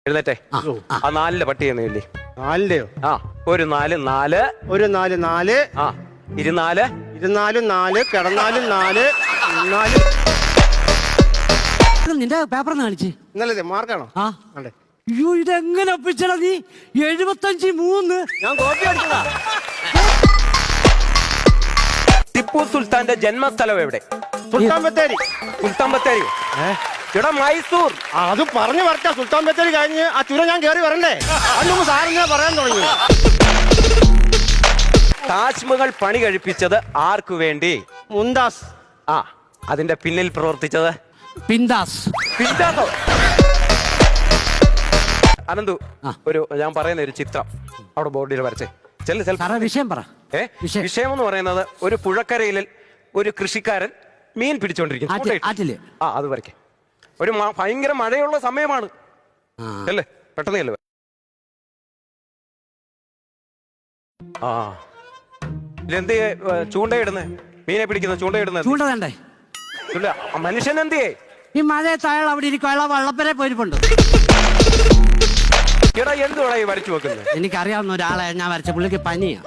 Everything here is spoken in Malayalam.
എഴുന്നേറ്റേ. ആ 4 പട്ടിയെന്ന് എഴുതി. 4ന്റെയോ? ആ ഒരു 4 4 ഒരു 4 4 ആ 24 ഇരുന്നാലും 4 കിടന്നാലും 4 4. നിന്റെ പേപ്പർ കാണിച്ച് ഇന്നലെ മാർക്കാണോ? ആ അതെ. അയ്യോ ഇതെങ്ങനെ ഒപ്പിച്ചടാ നീ? 75-3. ഞാൻ കോപ്പി അടിച്ചതാ. ടിപ്പു സുൽത്താന്റെ ജന്മസ്ഥലം എവിടെ? സുൽത്താൻ ബത്തേരി. സുൽത്താൻ ബത്തേരി ഇവിടെ മൈസൂർ. അത് പറഞ്ഞു വരട്ടെ. സുൽത്താൻ ബത്തേരി കഴിഞ്ഞ് ആ ചുരം ഞാൻ കയറി വരണ്ടേ? അതിനൊന്നും സാറിന് പറയാൻ തുടങ്ങി. താജ്മഹൽ പണി കഴിപ്പിച്ചത് ആർക്കു വേണ്ടി? മുംതാസ്. ആ അതിന്റെ പിന്നിൽ പ്രവർത്തിച്ചത് പിന്താസ്. പിന്താസോ? അനന്തു ഒരു ഞാൻ പറയുന്ന ഒരു ചിത്രം അവിടെ ബോർഡിൽ വരച്ചേ. സാറേ വിഷയം പറ. വിഷയം എന്ന് പറയുന്നത് ഒരു പുഴക്കരയിൽ ഒരു കൃഷിക്കാരൻ മീൻ പിടിച്ചോണ്ടിരിക്കുന്നു. ആ അത് വരയ്ക്കേ. ഒരു ഭയങ്കര മഴയുള്ള സമയമാണ് അല്ലേ? പെട്ടെന്ന് അല്ലേ? ആ ഇതെന്ത് ചൂണ്ടയിടുന്നേ? മീനെ പിടിക്കുന്ന ചൂണ്ടയിടുന്നത് ചൂണ്ട വേണ്ടേ? മനുഷ്യൻ എന്തിയേ? ഈ മഴയത്ത് അയാൾ അവിടെ ഇരിക്കും. അയാൾ വള്ളപ്പരെ പോയിരിപ്പുണ്ട്. എടാ എന്തുവാടാ ഈ വരച്ചു വെക്കുന്നത്? എനിക്കറിയാവുന്ന ഒരാളെ ഞാൻ വരച്ച. പുള്ളിക്ക് പനിയാ.